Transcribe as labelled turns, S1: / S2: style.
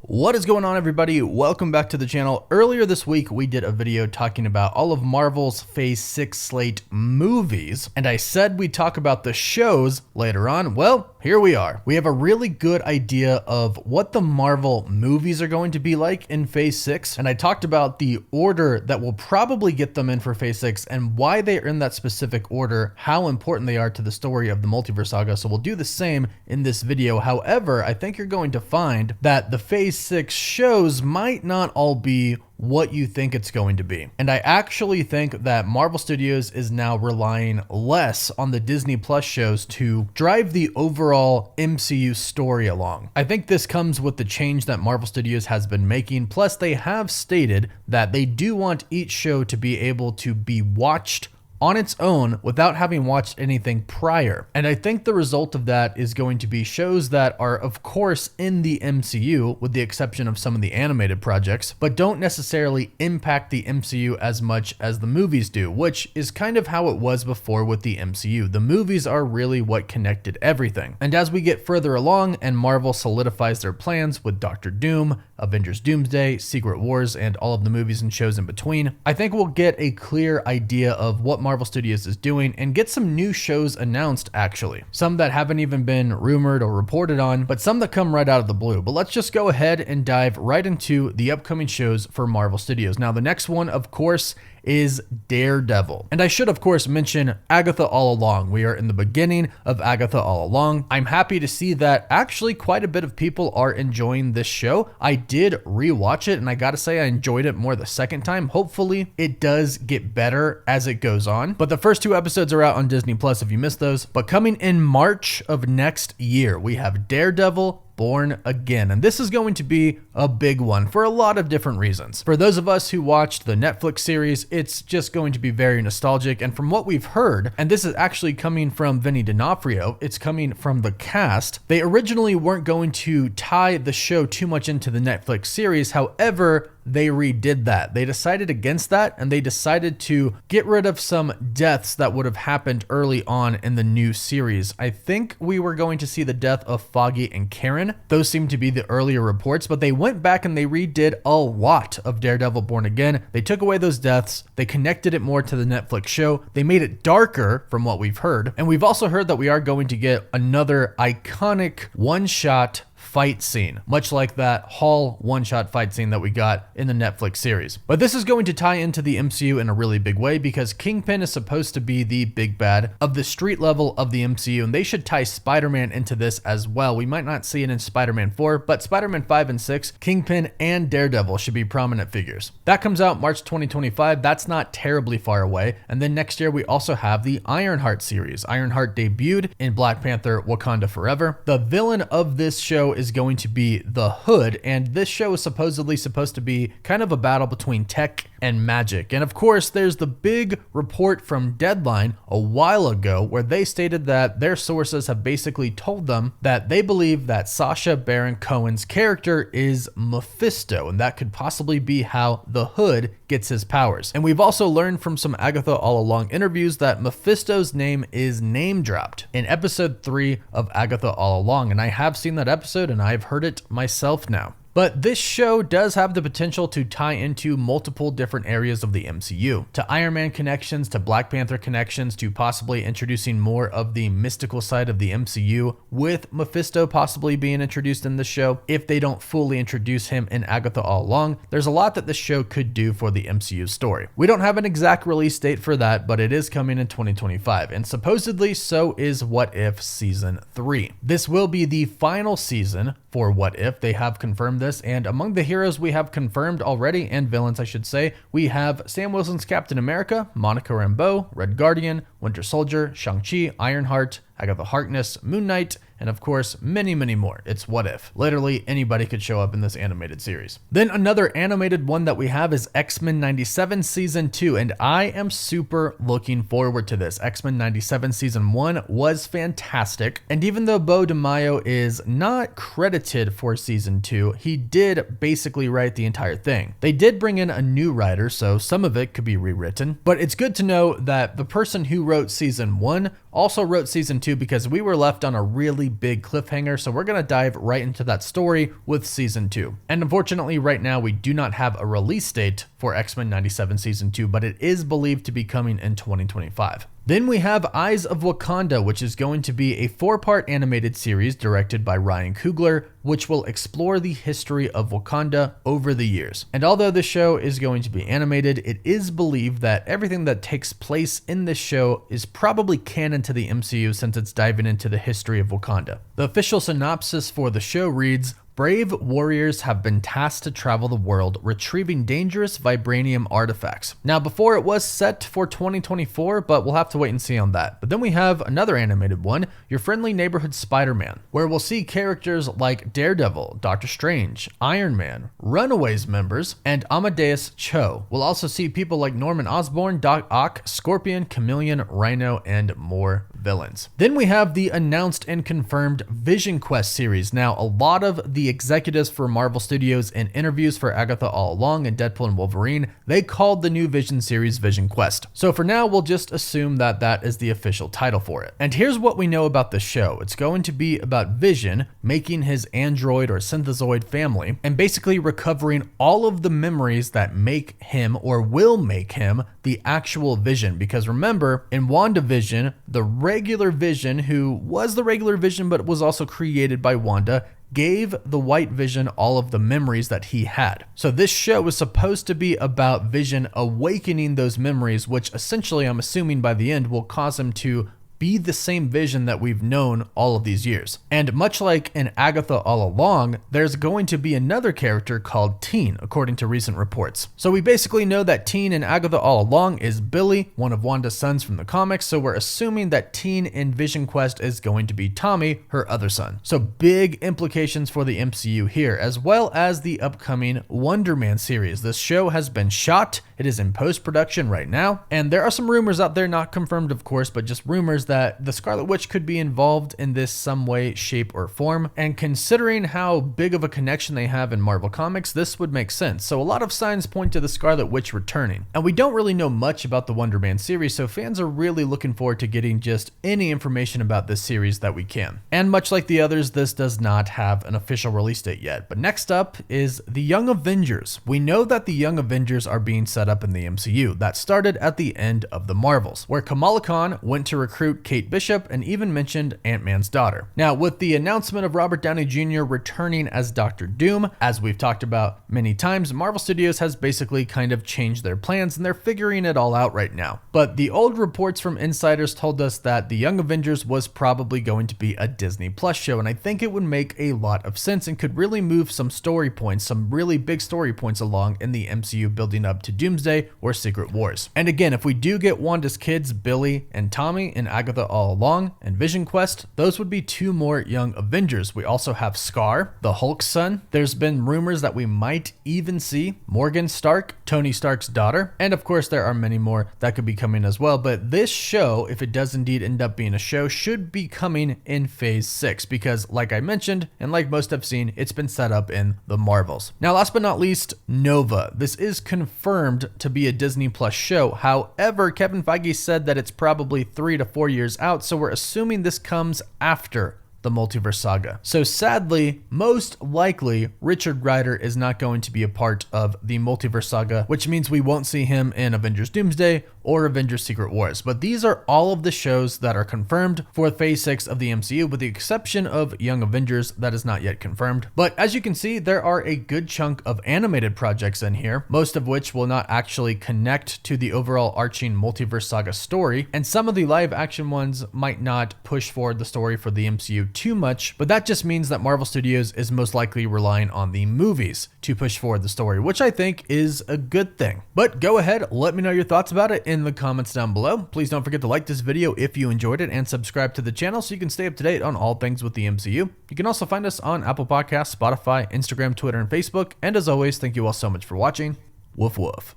S1: What is going on, everybody? Welcome back to the channel. Earlier this week, we did a video talking about all of Marvel's Phase 6 slate movies, and I said we'd talk about the shows later on. Well, here we are. We have a really good idea of what the Marvel movies are going to be like in Phase 6, and I talked about the order that will probably get them in for Phase 6 and why they are in that specific order, how important they are to the story of the Multiverse Saga. So we'll do the same in this video. However, I think you're going to find that the Phase 6 shows might not all be what you think it's going to be. And I actually think that Marvel Studios is now relying less on the Disney Plus shows to drive the overall MCU story along. I think this comes with the change that Marvel Studios has been making. Plus, they have stated that they do want each show to be able to be watched on its own without having watched anything prior. And I think the result of that is going to be shows that are, of course, in the MCU, with the exception of some of the animated projects, but don't necessarily impact the MCU as much as the movies do, which is kind of how it was before with the MCU. The movies are really what connected everything. And as we get further along and Marvel solidifies their plans with Doctor Doom, Avengers Doomsday, Secret Wars, and all of the movies and shows in between, I think we'll get a clear idea of what Marvel Studios is doing and get some new shows announced, actually. Some that haven't even been rumored or reported on, but some that come right out of the blue. But let's just go ahead and dive right into the upcoming shows for Marvel Studios. Now, the next one, of course, is Daredevil. And I should, of course, mention Agatha All Along. We are in the beginning of Agatha All Along. I'm happy to see that actually quite a bit of people are enjoying this show. I did rewatch it, and I gotta say I enjoyed it more the second time. Hopefully, it does get better as it goes on. But the first two episodes are out on Disney Plus if you missed those. But coming in March of next year, we have Daredevil Born Again. And this is going to be a big one for a lot of different reasons. For those of us who watched the Netflix series, it's just going to be very nostalgic. And from what we've heard, and this is actually coming from Vinny D'Onofrio, it's coming from the cast, they originally weren't going to tie the show too much into the Netflix series. However, they redid that. They decided against that, and they decided to get rid of some deaths that would have happened early on in the new series. I think we were going to see the death of Foggy and Karen. Those seem to be the earlier reports, but they went back and they redid a lot of Daredevil Born Again. They took away those deaths. They connected it more to the Netflix show. They made it darker from what we've heard. And we've also heard that we are going to get another iconic one-shot fight scene, much like that Hall one-shot fight scene that we got in the Netflix series. But this is going to tie into the MCU in a really big way because Kingpin is supposed to be the big bad of the street level of the MCU, and they should tie Spider-Man into this as well. We might not see it in Spider-Man 4, but Spider-Man 5 and 6, Kingpin and Daredevil should be prominent figures. That comes out March 2025. That's not terribly far away. And then next year, we also have the Ironheart series. Ironheart debuted in Black Panther Wakanda Forever. The villain of this show is going to be the Hood, and this show is supposedly supposed to be kind of a battle between tech and magic. And of course, there's the big report from Deadline a while ago where they stated that their sources have basically told them that they believe that Sacha Baron Cohen's character is Mephisto, and that could possibly be how the Hood gets his powers. And we've also learned from some Agatha All Along interviews that Mephisto's name is name dropped in episode 3 of Agatha All Along, and I have seen that episode and I've heard it myself now. But this show does have the potential to tie into multiple different areas of the MCU, to Iron Man connections, to Black Panther connections, to possibly introducing more of the mystical side of the MCU, with Mephisto possibly being introduced in the show. If they don't fully introduce him in Agatha All Along, there's a lot that this show could do for the MCU story. We don't have an exact release date for that, but it is coming in 2025, and supposedly so is What If Season 3. This will be the final season for What If. They have confirmed this, and among the heroes we have confirmed already, and villains I should say, we have Sam Wilson's Captain America, Monica Rambeau, Red Guardian, Winter Soldier, Shang-Chi, Ironheart, Agatha Harkness, Moon Knight, and of course, many, many more. It's What If. Literally anybody could show up in this animated series. Then another animated one that we have is X-Men 97 Season 2, and I am super looking forward to this. X-Men 97 Season 1 was fantastic, and even though Beau DeMaio is not credited for Season 2, he did basically write the entire thing. They did bring in a new writer, so some of it could be rewritten, but it's good to know that the person who wrote Season 1 also wrote Season 2 because we were left on a really really big cliffhanger, so we're going to dive right into that story with season 2. And unfortunately, right now we do not have a release date for X-Men 97 season 2, but it is believed to be coming in 2025. Then we have Eyes of Wakanda, which is going to be a 4-part animated series directed by Ryan Coogler, which will explore the history of Wakanda over the years. And although the show is going to be animated, it is believed that everything that takes place in this show is probably canon to the MCU since it's diving into the history of Wakanda. The official synopsis for the show reads, brave warriors have been tasked to travel the world retrieving dangerous vibranium artifacts. Now, before it was set for 2024, but we'll have to wait and see on that. But then we have another animated one, Your Friendly Neighborhood Spider-Man, where we'll see characters like Daredevil, Doctor Strange, Iron Man, Runaways members, and Amadeus Cho. We'll also see people like Norman Osborn, Doc Ock, Scorpion, Chameleon, Rhino, and more villains. Then we have the announced and confirmed Vision Quest series. Now, a lot of the executives for Marvel Studios in interviews for Agatha All Along and Deadpool and Wolverine, they called the new Vision series Vision Quest. So for now, we'll just assume that that is the official title for it. And here's what we know about the show. It's going to be about Vision making his android or synthezoid family and basically recovering all of the memories that make him or will make him the actual Vision. Because remember, in WandaVision, the regular Vision, who was the regular Vision but was also created by Wanda, gave the White Vision all of the memories that he had. So this show was supposed to be about Vision awakening those memories, which essentially, I'm assuming by the end, will cause him to be the same Vision that we've known all of these years. And much like in Agatha All Along, there's going to be another character called Teen, according to recent reports. So we basically know that Teen in Agatha All Along is Billy, one of Wanda's sons from the comics, so we're assuming that Teen in Vision Quest is going to be Tommy, her other son. So big implications for the MCU here, as well as the upcoming Wonder Man series. This show has been shot, it is in post-production right now, and there are some rumors out there, not confirmed of course, but just rumors that the Scarlet Witch could be involved in this some way, shape, or form. And considering how big of a connection they have in Marvel Comics, this would make sense. So a lot of signs point to the Scarlet Witch returning. And we don't really know much about the Wonder Man series, so fans are really looking forward to getting just any information about this series that we can. And much like the others, this does not have an official release date yet. But next up is the Young Avengers. We know that the Young Avengers are being set up in the MCU. That started at the end of the Marvels, where Kamala Khan went to recruit Kate Bishop and even mentioned Ant-Man's daughter. Now, with the announcement of Robert Downey Jr. returning as Dr. Doom, as we've talked about many times, Marvel Studios has basically kind of changed their plans and they're figuring it all out right now. But the old reports from insiders told us that the Young Avengers was probably going to be a Disney Plus show, and I think it would make a lot of sense and could really move some story points, some really big story points along in the MCU building up to Doomsday or Secret Wars. And again, if we do get Wanda's kids, Billy and Tommy, in Agatha All Along and Vision Quest, those would be 2 more Young Avengers. We also have Scar, the Hulk's son. There's been rumors that we might even see Morgan Stark, Tony Stark's daughter, and of course there are many more that could be coming as well. But this show, if it does indeed end up being a show, should be coming in Phase 6 because, like I mentioned, and like most have seen, it's been set up in the Marvels. Now, last but not least, Nova. This is confirmed to be a Disney Plus show. However, Kevin Feige said that it's probably 3 to 4 years out, so we're assuming this comes after the Multiverse Saga. So sadly, most likely, Richard Rider is not going to be a part of the Multiverse Saga, which means we won't see him in Avengers Doomsday or Avengers Secret Wars. But these are all of the shows that are confirmed for Phase 6 of the MCU, with the exception of Young Avengers that is not yet confirmed. But as you can see, there are a good chunk of animated projects in here, most of which will not actually connect to the overall arching Multiverse Saga story, and some of the live action ones might not push forward the story for the MCU too much, but that just means that Marvel Studios is most likely relying on the movies to push forward the story, which I think is a good thing. But go ahead, let me know your thoughts about it in the comments down below. Please don't forget to like this video if you enjoyed it and subscribe to the channel so you can stay up to date on all things with the MCU. You can also find us on Apple Podcasts, Spotify, Instagram, Twitter, and Facebook. And as always, thank you all so much for watching. Woof woof.